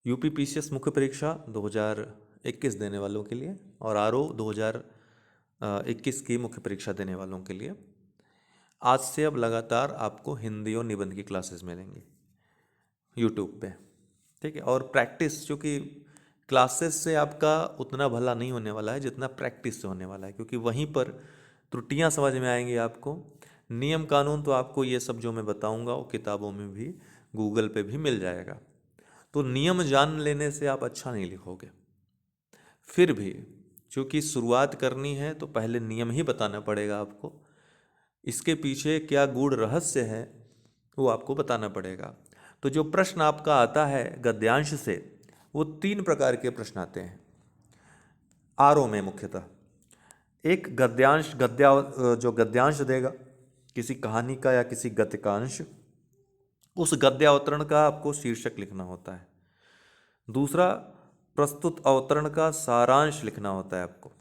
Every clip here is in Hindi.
यूपी पीसीएस मुख्य परीक्षा 2021 देने वालों के लिए और आरओ 2021 की मुख्य परीक्षा देने वालों के लिए आज से अब लगातार आपको हिंदी और निबंध की क्लासेस मिलेंगी यूट्यूब पे। ठीक है, और प्रैक्टिस, चूँकि क्लासेस से आपका उतना भला नहीं होने वाला है जितना प्रैक्टिस से होने वाला है, क्योंकि वहीं पर त्रुटियां समझ में आएंगी आपको। नियम कानून तो आपको ये सब जो मैं बताऊंगा वो किताबों में भी, गूगल पे भी मिल जाएगा। तो नियम जान लेने से आप अच्छा नहीं लिखोगे। फिर भी चूँकि शुरुआत करनी है तो पहले नियम ही बताना पड़ेगा आपको। इसके पीछे क्या गूढ़ रहस्य है वो आपको बताना पड़ेगा। तो जो प्रश्न आपका आता है गद्यांश से, वो 3 प्रकार के प्रश्न आते हैं आरओ में मुख्यतः। एक गद्यांश, जो गद्यांश देगा किसी कहानी का या किसी गद्य का अंश, उस गद्यावतरण का आपको शीर्षक लिखना होता है। दूसरा, प्रस्तुत अवतरण का सारांश लिखना होता है आपको।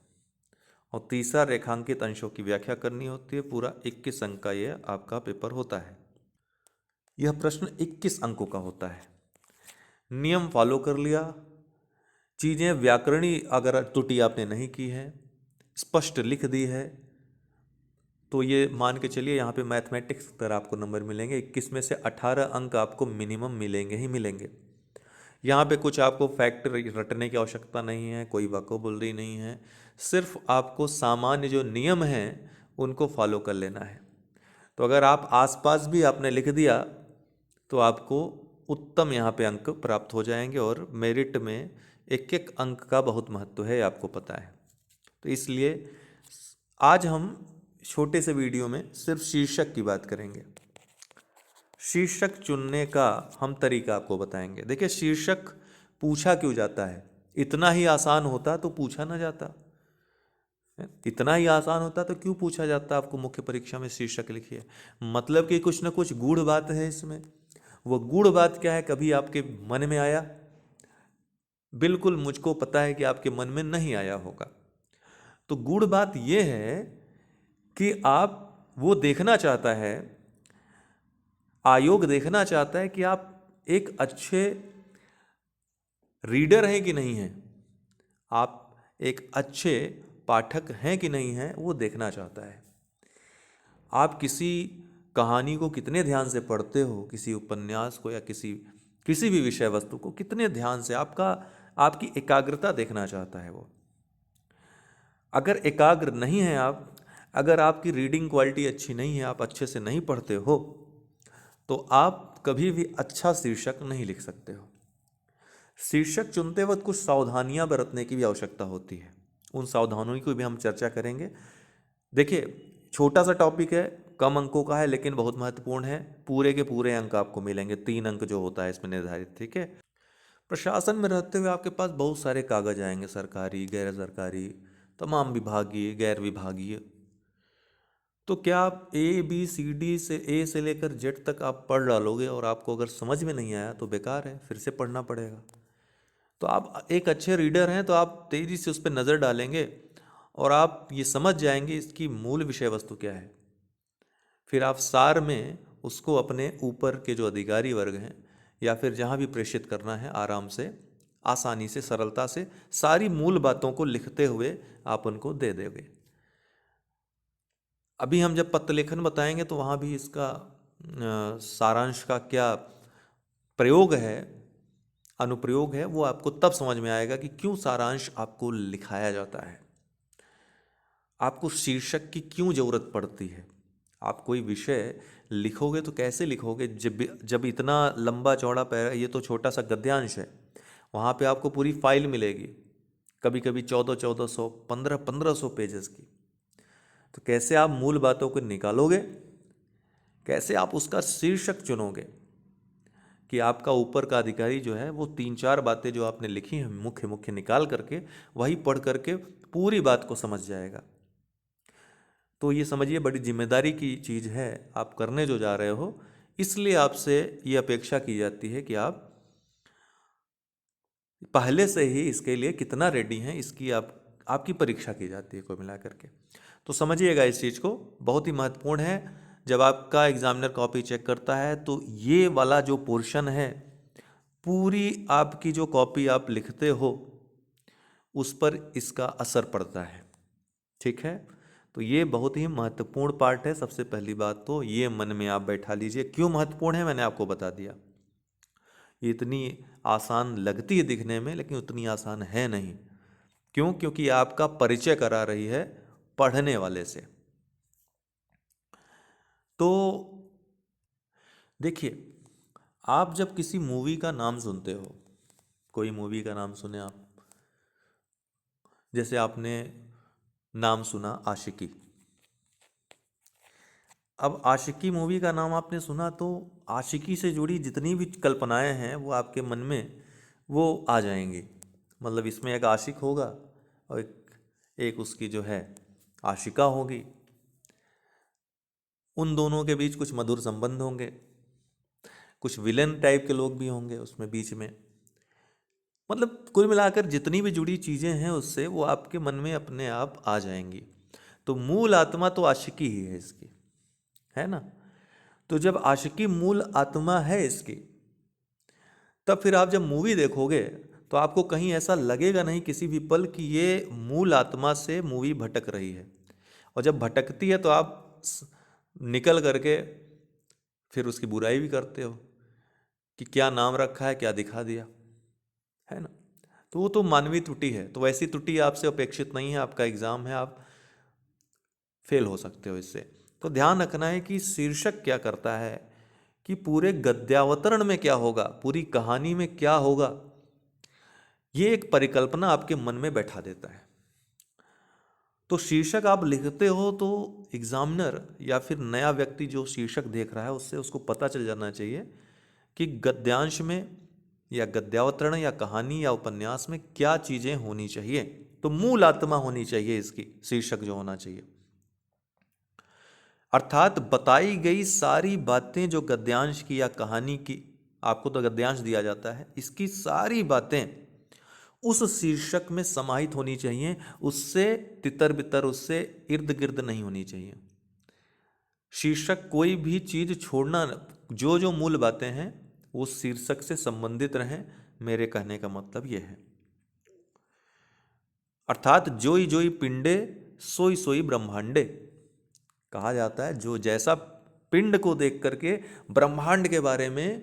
और तीसरा, रेखांकित अंशों की व्याख्या करनी होती है। पूरा 21 अंक का यह आपका पेपर होता है। यह प्रश्न 21 अंकों का होता है। नियम फॉलो कर लिया, चीज़ें व्याकरणीय अगर त्रुटि आपने नहीं की है, स्पष्ट लिख दी है, तो ये मान के चलिए यहाँ पे मैथमेटिक्स पर आपको नंबर मिलेंगे 21 में से 18 अंक आपको मिनिमम मिलेंगे ही मिलेंगे। यहाँ पे कुछ आपको फैक्ट रटने की आवश्यकता नहीं है, कोई वोकैबुलरी नहीं है, सिर्फ आपको सामान्य जो नियम हैं उनको फॉलो कर लेना है। तो अगर आप आसपास भी आपने लिख दिया तो आपको उत्तम यहाँ पे अंक प्राप्त हो जाएंगे। और मेरिट में एक एक अंक का बहुत महत्व है, आपको पता है। तो इसलिए आज हम छोटे से वीडियो में सिर्फ शीर्षक की बात करेंगे। शीर्षक चुनने का हम तरीका आपको बताएंगे। देखिए, शीर्षक पूछा क्यों जाता है? इतना ही आसान होता तो पूछा ना जाता। इतना ही आसान होता तो क्यों पूछा जाता आपको मुख्य परीक्षा में शीर्षक लिखिए? मतलब कि कुछ ना कुछ गूढ़ बात है इसमें। वो गूढ़ बात क्या है, कभी आपके मन में आया? बिल्कुल मुझको पता है कि आपके मन में नहीं आया होगा। तो गूढ़ बात यह है कि आप, वो देखना चाहता है, आयोग देखना चाहता है कि आप एक अच्छे रीडर हैं कि नहीं हैं, आप एक अच्छे पाठक हैं कि नहीं हैं, वो देखना चाहता है। आप किसी कहानी को कितने ध्यान से पढ़ते हो, किसी उपन्यास को या किसी किसी भी विषय वस्तु को कितने ध्यान से, आपकी एकाग्रता देखना चाहता है वो। अगर एकाग्र नहीं है आप, अगर आपकी रीडिंग क्वालिटी अच्छी नहीं है, आप अच्छे से नहीं पढ़ते हो, तो आप कभी भी अच्छा शीर्षक नहीं लिख सकते हो। शीर्षक चुनते वक्त कुछ सावधानियां बरतने की भी आवश्यकता होती है। उन सावधानियों की भी हम चर्चा करेंगे। देखिए, छोटा सा टॉपिक है, कम अंकों का है, लेकिन बहुत महत्वपूर्ण है। पूरे के पूरे अंक आपको मिलेंगे, 3 अंक जो होता है इसमें निर्धारित। ठीक है। प्रशासन में रहते हुए आपके पास बहुत सारे कागज आएंगे, सरकारी, गैर सरकारी, तमाम विभागीय, गैर विभागीय। तो क्या आप ए से लेकर जेड तक आप पढ़ डालोगे और आपको अगर समझ में नहीं आया तो बेकार है, फिर से पढ़ना पड़ेगा। तो आप एक अच्छे रीडर हैं तो आप तेज़ी से उस पर नज़र डालेंगे और आप ये समझ जाएंगे इसकी मूल विषय वस्तु क्या है। फिर आप सार में उसको अपने ऊपर के जो अधिकारी वर्ग हैं या फिर जहाँ भी प्रेषित करना है, आराम से, आसानी से, सरलता से सारी मूल बातों को लिखते हुए आप उनको दे दोगे। अभी हम जब पत्र लेखन बताएंगे तो वहाँ भी इसका सारांश का क्या प्रयोग है, अनुप्रयोग है, वो आपको तब समझ में आएगा कि क्यों सारांश आपको लिखाया जाता है, आपको शीर्षक की क्यों ज़रूरत पड़ती है। आप कोई विषय लिखोगे तो कैसे लिखोगे? जब इतना लंबा चौड़ा पैरा, ये तो छोटा सा गद्यांश है, वहाँ पे आपको पूरी फाइल मिलेगी, कभी कभी 1400 1500 पेजेस की। तो कैसे आप मूल बातों को निकालोगे, कैसे आप उसका शीर्षक चुनोगे कि आपका ऊपर का अधिकारी जो है वो 3-4 बातें जो आपने लिखी हैं मुख्य मुख्य निकाल करके वही पढ़ करके पूरी बात को समझ जाएगा। तो ये समझिए बड़ी जिम्मेदारी की चीज़ है आप करने जो जा रहे हो। इसलिए आपसे ये अपेक्षा की जाती है कि आप पहले से ही इसके लिए कितना रेडी हैं, इसकी आपकी परीक्षा की जाती है कुल मिला करके। तो समझिएगा इस चीज़ को, बहुत ही महत्वपूर्ण है। जब आपका एग्जामिनर कॉपी चेक करता है तो ये वाला जो पोर्शन है पूरी आपकी जो कॉपी आप लिखते हो उस पर इसका असर पड़ता है। ठीक है, तो ये बहुत ही महत्वपूर्ण पार्ट है। सबसे पहली बात तो ये मन में आप बैठा लीजिए। क्यों महत्वपूर्ण है मैंने आपको बता दिया। ये इतनी आसान लगती है दिखने में, लेकिन उतनी आसान है नहीं। क्यों? क्योंकि आपका परिचय करा रही है पढ़ने वाले से। तो देखिए, आप जब किसी मूवी का नाम सुनते हो, कोई मूवी का नाम सुने आप, जैसे आपने नाम सुना आशिकी। अब आशिकी मूवी का नाम आपने सुना तो आशिकी से जुड़ी जितनी भी कल्पनाएं हैं वो आपके मन में वो आ जाएंगी। मतलब इसमें एक आशिक होगा और एक उसकी जो है आशिका होगी। उन दोनों के बीच कुछ मधुर संबंध होंगे, कुछ विलेन टाइप के लोग भी होंगे उसमें बीच में। मतलब कुल मिलाकर जितनी भी जुड़ी चीज़ें हैं उससे वो आपके मन में अपने आप आ जाएंगी। तो मूल आत्मा तो आशिकी ही है इसकी, है ना। तो जब आशिकी मूल आत्मा है इसकी, तब फिर आप जब मूवी देखोगे तो आपको कहीं ऐसा लगेगा नहीं किसी भी पल कि ये मूल आत्मा से मूवी भटक रही है। और जब भटकती है तो आप निकल करके फिर उसकी बुराई भी करते हो कि क्या नाम रखा है, क्या दिखा दिया, है ना। तो वो तो मानवीय त्रुटि है। तो वैसी त्रुटि आपसे अपेक्षित नहीं है। आपका एग्जाम है, आप फेल हो सकते हो इससे। तो ध्यान रखना है कि शीर्षक क्या करता है, कि पूरे गद्यावतरण में क्या होगा, पूरी कहानी में क्या होगा, ये एक परिकल्पना आपके मन में बैठा देता है। तो शीर्षक आप लिखते हो तो एग्जामिनर या फिर नया व्यक्ति जो शीर्षक देख रहा है उससे उसको पता चल जाना चाहिए कि गद्यांश में या गद्यावतरण या कहानी या उपन्यास में क्या चीज़ें होनी चाहिए। तो मूल आत्मा होनी चाहिए इसकी, शीर्षक जो होना चाहिए। अर्थात बताई गई सारी बातें जो गद्यांश की या कहानी की, आपको तो गद्यांश दिया जाता है, इसकी सारी बातें उस शीर्षक में समाहित होनी चाहिए। उससे तितर बितर, उससे इर्द गिर्द नहीं होनी चाहिए। शीर्षक कोई भी चीज छोड़ना, जो जो मूल बातें हैं वो शीर्षक से संबंधित रहें। मेरे कहने का मतलब यह है। अर्थात जोई जोई पिंडे सोई सोई ब्रह्मांडे, कहा जाता है जो जैसा पिंड को देख करके ब्रह्मांड के बारे में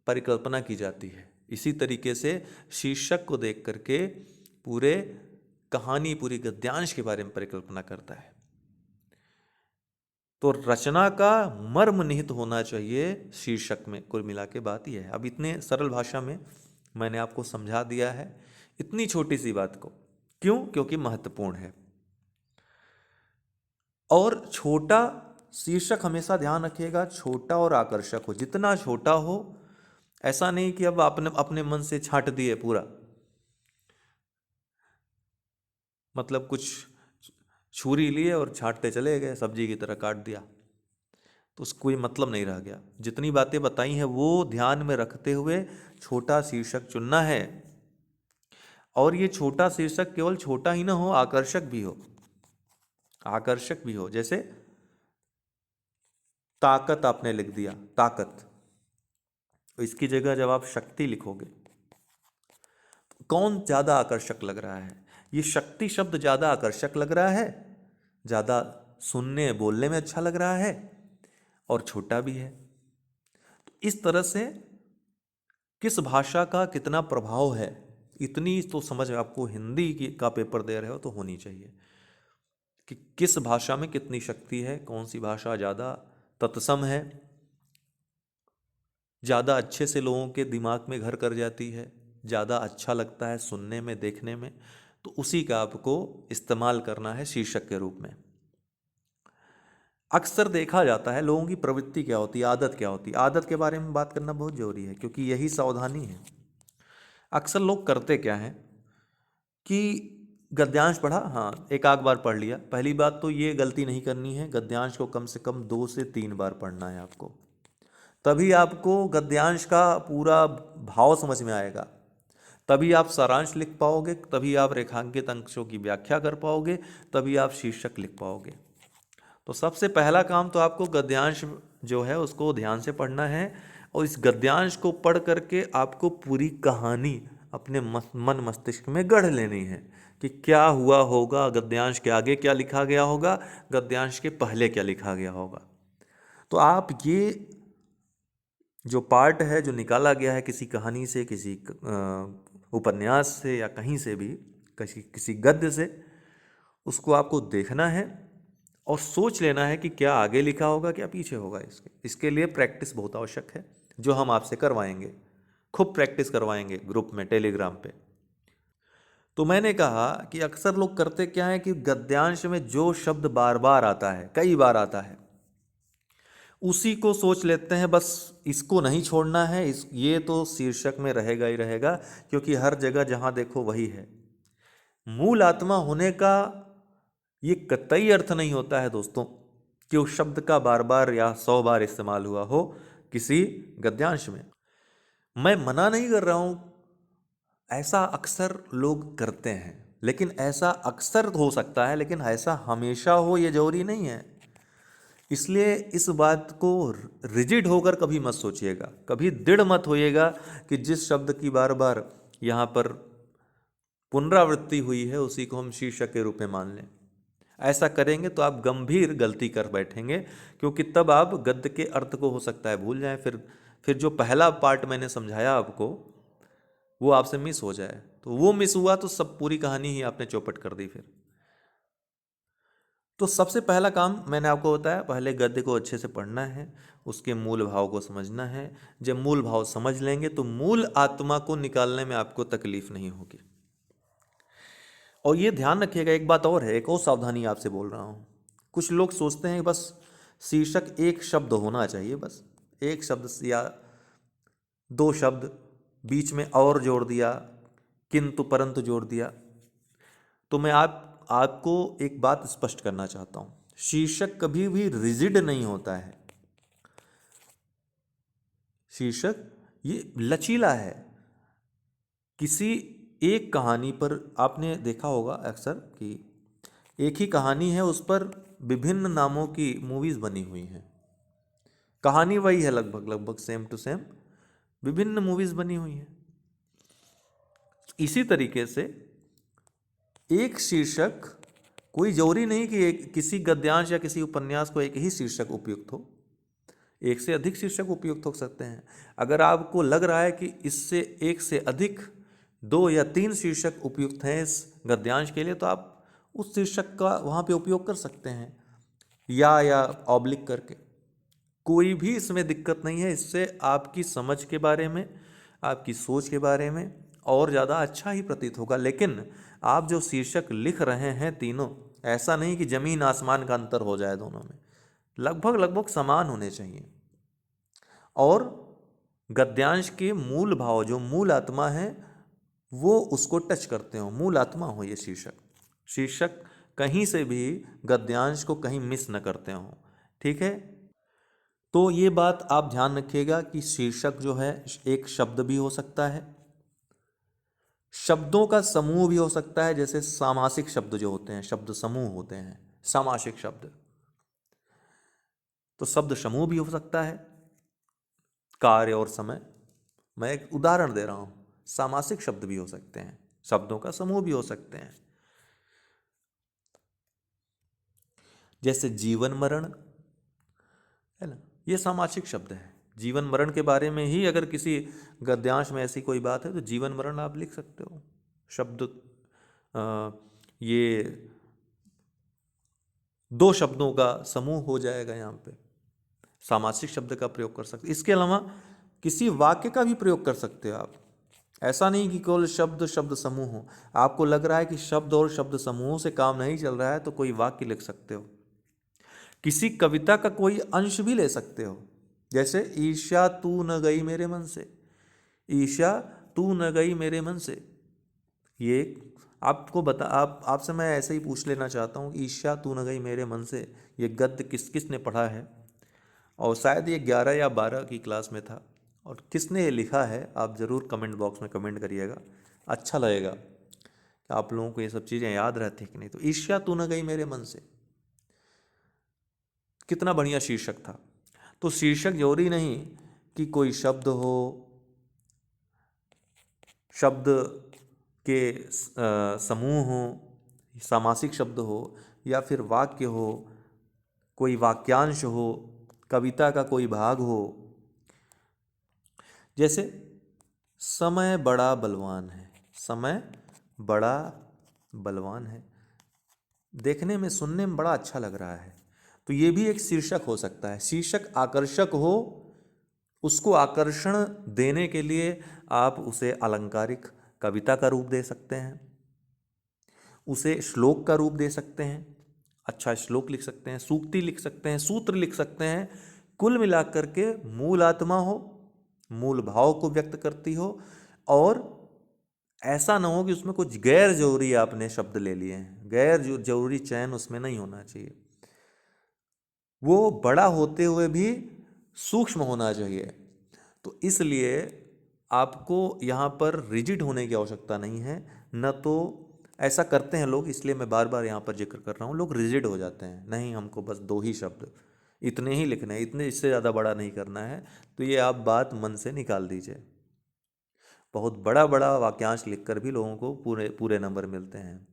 परिकल्पना की जाती है, इसी तरीके से शीर्षक को देख करके पूरे कहानी, पूरी गद्यांश के बारे में परिकल्पना करता है। तो रचना का मर्म निहित होना चाहिए शीर्षक में। कुल मिला के बात यह है। अब इतने सरल भाषा में मैंने आपको समझा दिया है इतनी छोटी सी बात को। क्यों? क्योंकि महत्वपूर्ण है। और छोटा शीर्षक हमेशा ध्यान रखिएगा, छोटा और आकर्षक हो, जितना छोटा हो। ऐसा नहीं कि अब आपने अपने मन से छांट दिए पूरा, मतलब कुछ छुरी लिए और छांटते चले गए, सब्जी की तरह काट दिया, तो उसको कोई मतलब नहीं रह गया। जितनी बातें बताई हैं वो ध्यान में रखते हुए छोटा शीर्षक चुनना है। और ये छोटा शीर्षक केवल छोटा ही ना हो, आकर्षक भी हो। आकर्षक भी हो, जैसे ताकत आपने लिख दिया, ताकत। तो इसकी जगह जब आप शक्ति लिखोगे, कौन ज्यादा आकर्षक लग रहा है? ये शक्ति शब्द ज्यादा आकर्षक लग रहा है, ज्यादा सुनने बोलने में अच्छा लग रहा है, और छोटा भी है। तो इस तरह से किस भाषा का कितना प्रभाव है, इतनी तो समझ आपको हिंदी का पेपर दे रहे हो तो होनी चाहिए कि किस भाषा में कितनी शक्ति है, कौन सी भाषा ज़्यादा तत्सम है, ज़्यादा अच्छे से लोगों के दिमाग में घर कर जाती है, ज़्यादा अच्छा लगता है सुनने में, देखने में। तो उसी का आपको इस्तेमाल करना है शीर्षक के रूप में। अक्सर देखा जाता है लोगों की प्रवृत्ति क्या होती है, आदत क्या होती है। आदत के बारे में बात करना बहुत जरूरी है क्योंकि यही सावधानी है। अक्सर लोग करते क्या हैं कि गद्यांश पढ़ा, हाँ एक आध बार पढ़ लिया। पहली बात तो ये गलती नहीं करनी है, गद्यांश को कम से कम 2 से 3 बार पढ़ना है आपको। तभी आपको गद्यांश का पूरा भाव समझ में आएगा, तभी आप सारांश लिख पाओगे, तभी आप रेखांकित अंशों की व्याख्या कर पाओगे, तभी आप शीर्षक लिख पाओगे। तो सबसे पहला काम तो आपको गद्यांश जो है उसको ध्यान से पढ़ना है और इस गद्यांश को पढ़ करके आपको पूरी कहानी अपने मन मस्तिष्क में गढ़ लेनी है कि क्या हुआ होगा, गद्यांश के आगे क्या लिखा गया होगा, गद्यांश के पहले क्या लिखा गया होगा। तो आप ये जो पार्ट है जो निकाला गया है किसी कहानी से, किसी उपन्यास से या कहीं से भी, किसी गद्य से, उसको आपको देखना है और सोच लेना है कि क्या आगे लिखा होगा, क्या पीछे होगा। इसके लिए प्रैक्टिस बहुत आवश्यक है, जो हम आपसे करवाएंगे, खूब प्रैक्टिस करवाएंगे ग्रुप में, टेलीग्राम पे। तो मैंने कहा कि अक्सर लोग करते क्या है कि गद्यांश में जो शब्द बार बार आता है, कई बार आता है, उसी को सोच लेते हैं, बस इसको नहीं छोड़ना है, ये तो शीर्षक में रहेगा ही रहेगा, क्योंकि हर जगह जहां देखो वही है। मूल आत्मा होने का ये कतई अर्थ नहीं होता है दोस्तों कि उस शब्द का बार बार या 100 बार इस्तेमाल हुआ हो किसी गद्यांश में। मैं मना नहीं कर रहा हूं, ऐसा अक्सर लोग करते हैं, लेकिन ऐसा अक्सर हो सकता है, लेकिन ऐसा हमेशा हो ये जरूरी नहीं है। इसलिए इस बात को रिजिड होकर कभी मत सोचिएगा, कभी दृढ़ मत होइएगा कि जिस शब्द की बार बार यहाँ पर पुनरावृत्ति हुई है उसी को हम शीर्षक के रूप में मान लें। ऐसा करेंगे तो आप गंभीर गलती कर बैठेंगे, क्योंकि तब आप गद्य के अर्थ को हो सकता है भूल जाएं, फिर जो पहला पार्ट मैंने समझाया आपको वो आपसे मिस हो जाए, तो वो मिस हुआ तो सब पूरी कहानी ही आपने चौपट कर दी फिर। तो सबसे पहला काम मैंने आपको बताया, पहले गद्य को अच्छे से पढ़ना है, उसके मूल भाव को समझना है। जब मूल भाव समझ लेंगे तो मूल आत्मा को निकालने में आपको तकलीफ नहीं होगी। और ये ध्यान रखिएगा, एक बात और है, एक और सावधानी आपसे बोल रहा हूँ। कुछ लोग सोचते हैं कि बस शीर्षक एक शब्द होना चाहिए, बस एक शब्द या दो शब्द बीच में और जोड़ दिया, किंतु परंतु जोड़ दिया। तो मैं आपको एक बात स्पष्ट करना चाहता हूं, शीर्षक कभी भी रिजिड नहीं होता है। शीर्षक ये लचीला है। किसी एक कहानी पर आपने देखा होगा अक्सर कि एक ही कहानी है, उस पर विभिन्न नामों की मूवीज बनी हुई हैं। कहानी वही है, लगभग लगभग सेम टू सेम, विभिन्न मूवीज बनी हुई हैं। इसी तरीके से एक शीर्षक, कोई जरूरी नहीं कि किसी गद्यांश या किसी उपन्यास को एक ही शीर्षक उपयुक्त हो, एक से अधिक शीर्षक उपयुक्त हो सकते हैं। अगर आपको लग रहा है कि इससे एक से अधिक 2 या 3 शीर्षक उपयुक्त हैं इस गद्यांश के लिए, तो आप उस शीर्षक का वहाँ पे उपयोग कर सकते हैं, या ऑब्लिक करके, कोई भी इसमें दिक्कत नहीं है। इससे आपकी समझ के बारे में, आपकी सोच के बारे में और ज़्यादा अच्छा ही प्रतीत होगा। लेकिन आप जो शीर्षक लिख रहे हैं तीनों, ऐसा नहीं कि जमीन आसमान का अंतर हो जाए दोनों में, लगभग लगभग समान होने चाहिए। और गद्यांश के मूल भाव, जो मूल आत्मा है, वो उसको टच करते हो, मूल आत्मा हो ये शीर्षक कहीं से भी गद्यांश को कहीं मिस न करते हो। ठीक है, तो ये बात आप ध्यान रखिएगा कि शीर्षक जो है एक शब्द भी हो सकता है, शब्दों का समूह भी हो सकता है, जैसे सामासिक शब्द जो होते हैं, शब्द समूह होते हैं सामासिक शब्द, तो शब्द समूह भी हो सकता है। कार्य और समय, मैं एक उदाहरण दे रहा हूं, सामासिक शब्द भी हो सकते हैं, शब्दों का समूह भी हो सकते हैं। जैसे जीवन मरण है ना, ये सामासिक शब्द है। जीवन मरण के बारे में ही अगर किसी गद्यांश में ऐसी कोई बात है तो जीवन मरण आप लिख सकते हो शब्द। ये 2 शब्दों का समूह हो जाएगा, यहाँ पे सामासिक शब्द का प्रयोग कर सकते। इसके अलावा किसी वाक्य का भी प्रयोग कर सकते हो आप। ऐसा नहीं कि केवल शब्द शब्द समूह हो, आपको लग रहा है कि शब्द और शब्द समूह से काम नहीं चल रहा है तो कोई वाक्य लिख सकते हो। किसी कविता का कोई अंश भी ले सकते हो, जैसे ईर्ष्या तू न गई मेरे मन से, ईर्ष्या तू न गई मेरे मन से। ये आपको बता आपसे मैं ऐसे ही पूछ लेना चाहता हूँ, ईर्ष्या तू न गई मेरे मन से, ये गद्य किस किस ने पढ़ा है? और शायद ये 11 या 12 की क्लास में था। और किसने ये लिखा है आप ज़रूर कमेंट बॉक्स में कमेंट करिएगा, अच्छा लगेगा कि आप लोगों को ये सब चीज़ें याद रहती कि नहीं। तो ईर्ष्या तू न गई मेरे मन से, कितना बढ़िया शीर्षक था। तो शीर्षक जरूरी नहीं कि कोई शब्द हो, शब्द के समूह हो, सामासिक शब्द हो, या फिर वाक्य हो, कोई वाक्यांश हो, कविता का कोई भाग हो। जैसे समय बड़ा बलवान है, समय बड़ा बलवान है, देखने में सुनने में बड़ा अच्छा लग रहा है, तो ये भी एक शीर्षक हो सकता है। शीर्षक आकर्षक हो, उसको आकर्षण देने के लिए आप उसे अलंकारिक कविता का रूप दे सकते हैं, उसे श्लोक का रूप दे सकते हैं, अच्छा श्लोक लिख सकते हैं, सूक्ति लिख सकते हैं, सूत्र लिख सकते हैं। कुल मिलाकर के मूल आत्मा हो, मूल भाव को व्यक्त करती हो, और ऐसा ना हो कि उसमें कुछ गैर जरूरी आपने शब्द ले लिए हैं, गैर जरूरी चयन उसमें नहीं होना चाहिए। वो बड़ा होते हुए भी सूक्ष्म होना चाहिए। तो इसलिए आपको यहाँ पर रिजिड होने की आवश्यकता नहीं है। न तो ऐसा करते हैं लोग, इसलिए मैं बार बार यहाँ पर जिक्र कर रहा हूँ, लोग रिजिड हो जाते हैं, नहीं हमको बस 2 ही शब्द इतने ही लिखने हैं, इतने, इससे ज़्यादा बड़ा नहीं करना है। तो ये आप बात मन से निकाल दीजिए। बहुत बड़ा बड़ा वाक्यांश लिखकर भी लोगों को पूरे पूरे नंबर मिलते हैं।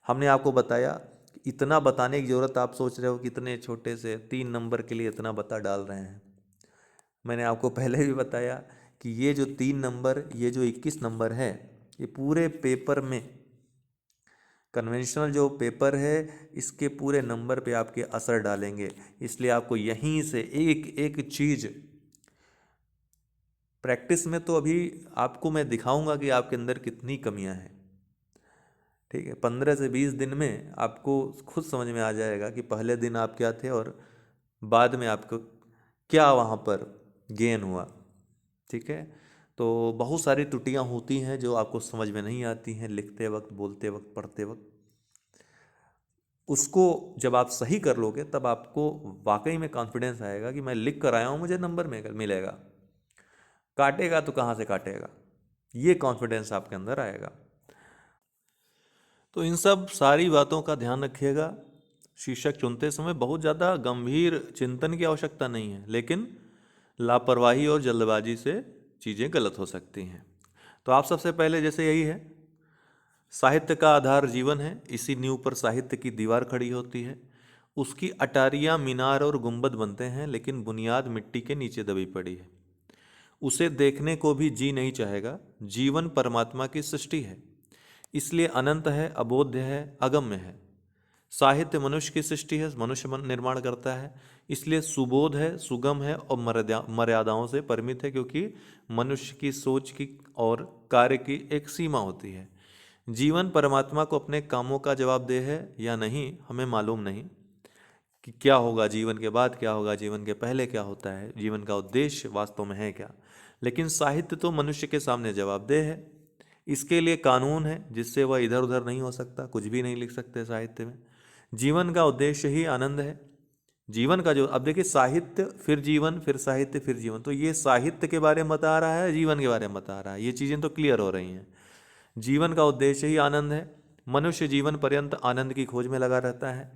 हमने आपको बताया कि इतना बताने की ज़रूरत, आप सोच रहे हो कि इतने छोटे से 3 नंबर के लिए इतना बता डाल रहे हैं। मैंने आपको पहले भी बताया कि ये जो 3 नंबर, ये जो 21 नंबर है, ये पूरे पेपर में, कन्वेंशनल जो पेपर है, इसके पूरे नंबर पे आपके असर डालेंगे। इसलिए आपको यहीं से एक एक चीज़, प्रैक्टिस में तो अभी आपको मैं दिखाऊंगा कि आपके अंदर कितनी कमियां हैं, ठीक है। 15 से 20 दिन में आपको खुद समझ में आ जाएगा कि पहले दिन आप क्या थे और बाद में आपको क्या वहाँ पर गेन हुआ, ठीक है। तो बहुत सारी त्रुटियां होती हैं जो आपको समझ में नहीं आती हैं, लिखते वक्त, बोलते वक्त, पढ़ते वक्त। उसको जब आप सही कर लोगे तब आपको वाकई में कॉन्फिडेंस आएगा कि मैं लिख कर आया हूँ, मुझे नंबर मिलेगा। काटेगा तो कहाँ से काटेगा, ये कॉन्फिडेंस आपके अंदर आएगा। तो इन सब सारी बातों का ध्यान रखिएगा। शीर्षक चुनते समय बहुत ज़्यादा गंभीर चिंतन की आवश्यकता नहीं है, लेकिन लापरवाही और जल्दबाजी से चीज़ें गलत हो सकती हैं। तो आप सबसे पहले, जैसे यही है, साहित्य का आधार जीवन है, इसी नींव पर साहित्य की दीवार खड़ी होती है। उसकी अटारियाँ, मीनार और गुंबद बनते हैं, लेकिन बुनियाद मिट्टी के नीचे दबी पड़ी है। उसे देखने को भी जी नहीं चाहेगा। जीवन परमात्मा की सृष्टि है, इसलिए अनंत है, अबोध्य है, अगम्य है। साहित्य मनुष्य की सृष्टि है, मनुष्य निर्माण करता है, इसलिए सुबोध है, सुगम है और मर्यादाओं से परिमित है, क्योंकि मनुष्य की सोच की और कार्य की एक सीमा होती है। जीवन परमात्मा को अपने कामों का जवाबदेह है या नहीं, हमें मालूम नहीं कि क्या होगा जीवन के बाद, क्या होगा जीवन के पहले, क्या होता है, जीवन का उद्देश्य वास्तव में है क्या। लेकिन साहित्य तो मनुष्य के सामने जवाबदेह है। इसके लिए कानून है जिससे वह इधर उधर नहीं हो सकता, कुछ भी नहीं लिख सकते साहित्य में। जीवन का उद्देश्य ही आनंद है। जीवन का जो, अब देखिए, साहित्य फिर जीवन, फिर साहित्य फिर जीवन, तो ये साहित्य के बारे में बता रहा है, जीवन के बारे में बता रहा है, ये चीज़ें तो क्लियर हो रही हैं। जीवन का उद्देश्य ही आनंद है। मनुष्य जीवन पर्यंत आनंद की खोज में लगा रहता है।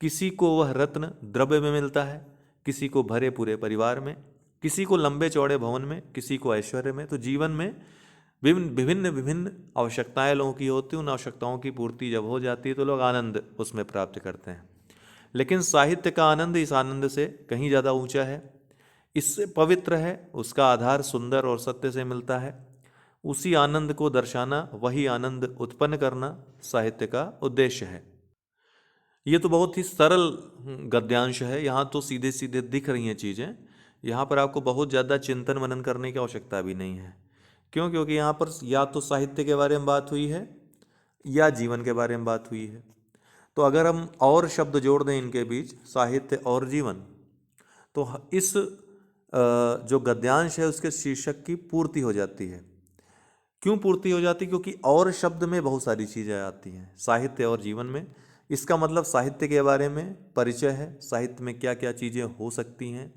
किसी को वह रत्न द्रव्य में मिलता है, किसी को भरे पूरे परिवार में, किसी को लंबे चौड़े भवन में, किसी को ऐश्वर्य में। तो जीवन में विभिन्न विभिन्न विभिन्न आवश्यकताएं लोगों की होती हैं। उन आवश्यकताओं की पूर्ति जब हो जाती है तो लोग आनंद उसमें प्राप्त करते हैं। लेकिन साहित्य का आनंद इस आनंद से कहीं ज़्यादा ऊंचा है, इससे पवित्र है, उसका आधार सुंदर और सत्य से मिलता है। उसी आनंद को दर्शाना, वही आनंद उत्पन्न करना साहित्य का उद्देश्य है। ये तो बहुत ही सरल गद्यांश है, यहाँ तो सीधे सीधे दिख रही हैं चीज़ें। यहाँ पर आपको बहुत ज़्यादा चिंतन मनन करने की आवश्यकता भी नहीं है। क्यों? क्योंकि यहाँ पर या तो साहित्य के बारे में बात हुई है या जीवन के बारे में बात हुई है। तो अगर हम और शब्द जोड़ दें इनके बीच, साहित्य और जीवन, तो इस जो गद्यांश है उसके शीर्षक की पूर्ति हो जाती है। क्यों पूर्ति हो जाती? क्योंकि और शब्द में बहुत सारी चीज़ें आती हैं साहित्य और जीवन में। इसका मतलब साहित्य के बारे में परिचय है, साहित्य में क्या क्या चीज़ें हो सकती हैं,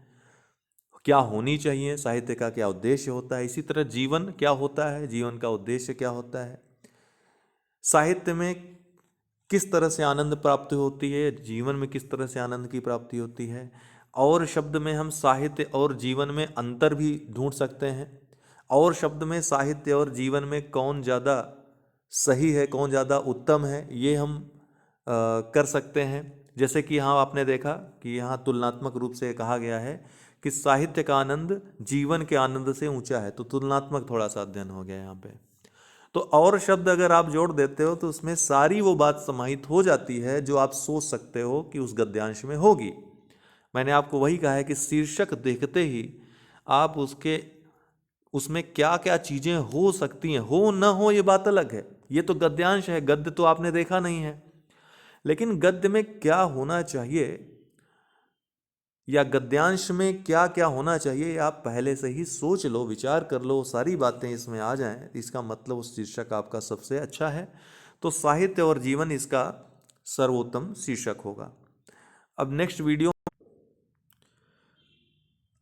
क्या होनी चाहिए, साहित्य का क्या उद्देश्य होता है। इसी तरह जीवन क्या होता है, जीवन का उद्देश्य क्या होता है, साहित्य में किस तरह से आनंद प्राप्ति होती है, जीवन में किस तरह से आनंद की प्राप्ति होती है, और शब्द में हम साहित्य और जीवन में अंतर भी ढूंढ सकते हैं। और शब्द में साहित्य और जीवन में कौन ज़्यादा सही है, कौन ज़्यादा उत्तम है, ये हम कर सकते हैं। जैसे कि यहाँ आपने देखा कि यहाँ तुलनात्मक रूप से कहा गया है कि साहित्य का आनंद जीवन के आनंद से ऊंचा है, तो तुलनात्मक थोड़ा सा अध्ययन हो गया यहाँ पे। तो और शब्द अगर आप जोड़ देते हो तो उसमें सारी वो बात समाहित हो जाती है जो आप सोच सकते हो कि उस गद्यांश में होगी। मैंने आपको वही कहा है कि शीर्षक देखते ही आप उसमें क्या क्या चीज़ें हो सकती हैं, हो न हो ये बात अलग है, ये तो गद्यांश है, गद्य तो आपने देखा नहीं है। लेकिन गद्य में क्या होना चाहिए या गद्यांश में क्या क्या होना चाहिए, आप पहले से ही सोच लो, विचार कर लो, सारी बातें इसमें आ जाएं, इसका मतलब उस शीर्षक आपका सबसे अच्छा है। तो साहित्य और जीवन इसका सर्वोत्तम शीर्षक होगा। अब नेक्स्ट वीडियो,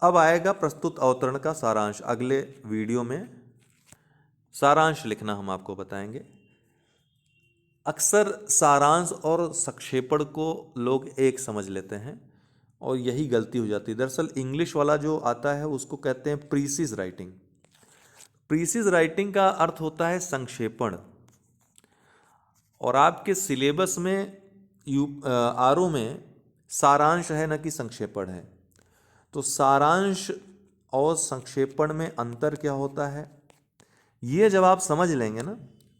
अब आएगा प्रस्तुत अवतरण का सारांश। अगले वीडियो में सारांश लिखना हम आपको बताएंगे। अक्सर सारांश और संक्षेपण को लोग एक समझ लेते हैं और यही गलती हो जाती है। दरअसल इंग्लिश वाला जो आता है उसको कहते हैं प्रीसिज राइटिंग। प्रीसिज राइटिंग का अर्थ होता है संक्षेपण, और आपके सिलेबस में आरओ में सारांश है न कि संक्षेपण है। तो सारांश और संक्षेपण में अंतर क्या होता है, ये जब आप समझ लेंगे ना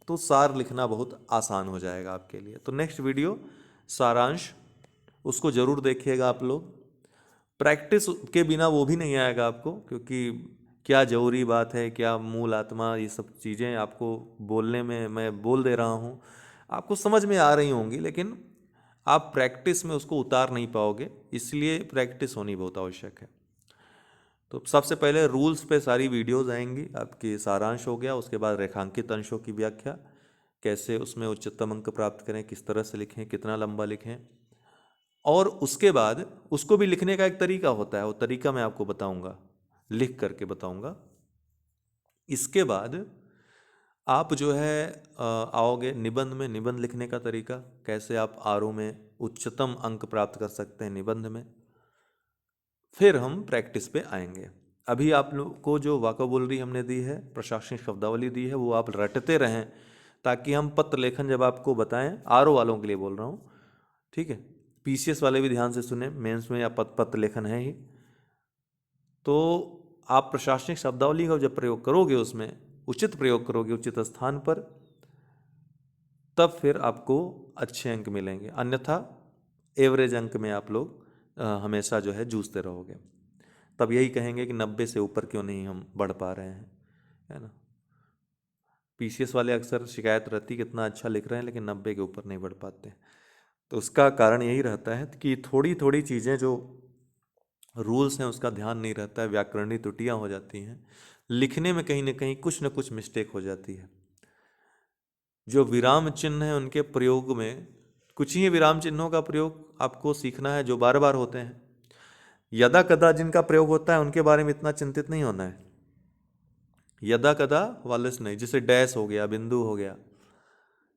तो सार लिखना बहुत आसान हो जाएगा आपके लिए। तो नेक्स्ट वीडियो सारांश, उसको ज़रूर देखिएगा आप लोग। प्रैक्टिस के बिना वो भी नहीं आएगा आपको, क्योंकि क्या जरूरी बात है, क्या मूल आत्मा, ये सब चीज़ें आपको बोलने में मैं बोल दे रहा हूँ, आपको समझ में आ रही होंगी, लेकिन आप प्रैक्टिस में उसको उतार नहीं पाओगे, इसलिए प्रैक्टिस होनी बहुत आवश्यक है। तो सबसे पहले रूल्स पे सारी वीडियोस आएंगी आपकी। सारांश हो गया, उसके बाद रेखांकित अंशों की व्याख्या, कैसे उसमें उच्चतम अंक प्राप्त करें, किस तरह से लिखें, कितना लंबा लिखें, और उसके बाद उसको भी लिखने का एक तरीका होता है, वो तरीका मैं आपको बताऊंगा, लिख करके बताऊंगा। इसके बाद आप जो है आओगे निबंध में, निबंध लिखने का तरीका, कैसे आप आरओ में उच्चतम अंक प्राप्त कर सकते हैं निबंध में। फिर हम प्रैक्टिस पे आएंगे। अभी आप लोग को जो वाकाबुलरी हमने दी है, प्रशासनिक शब्दावली दी है, वो आप रटते रहें, ताकि हम पत्र लेखन जब आपको बताएं, आरओ वालों के लिए बोल रहा हूँ, ठीक है, पीसीएस वाले भी ध्यान से सुने, मेंस में या पत्र लेखन है ही, तो आप प्रशासनिक शब्दावली का जब प्रयोग करोगे, उसमें उचित प्रयोग करोगे उचित स्थान पर, तब फिर आपको अच्छे अंक मिलेंगे। अन्यथा एवरेज अंक में आप लोग हमेशा जो है जूझते रहोगे। तब यही कहेंगे कि 90 से ऊपर क्यों नहीं हम बढ़ पा रहे हैं, है ना। पीसीएस वाले अक्सर शिकायत रहती कितना अच्छा लिख रहे हैं लेकिन 90 के ऊपर नहीं बढ़ पाते। तो उसका कारण यही रहता है कि थोड़ी थोड़ी चीज़ें जो रूल्स हैं उसका ध्यान नहीं रहता है, व्याकरणीय त्रुटियाँ हो जाती हैं, लिखने में कहीं ना कहीं कुछ ना कुछ मिस्टेक हो जाती है। जो विराम चिन्ह हैं उनके प्रयोग में, कुछ ही विराम चिन्हों का प्रयोग आपको सीखना है जो बार बार होते हैं। यदा कदा जिनका प्रयोग होता है उनके बारे में इतना चिंतित नहीं होना है। यदा कदा वाले से नहीं, जैसे डैश हो गया, बिंदु हो गया,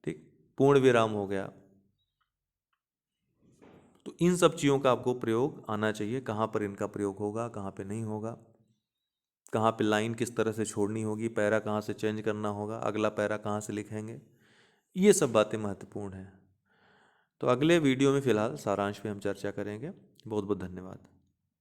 ठीक, पूर्ण विराम हो गया, तो इन सब चीज़ों का आपको प्रयोग आना चाहिए। कहाँ पर इनका प्रयोग होगा, कहाँ पे नहीं होगा, कहाँ पे लाइन किस तरह से छोड़नी होगी, पैरा कहाँ से चेंज करना होगा, अगला पैरा कहाँ से लिखेंगे, ये सब बातें महत्वपूर्ण हैं। तो अगले वीडियो में फ़िलहाल सारांश पे हम चर्चा करेंगे। बहुत बहुत धन्यवाद।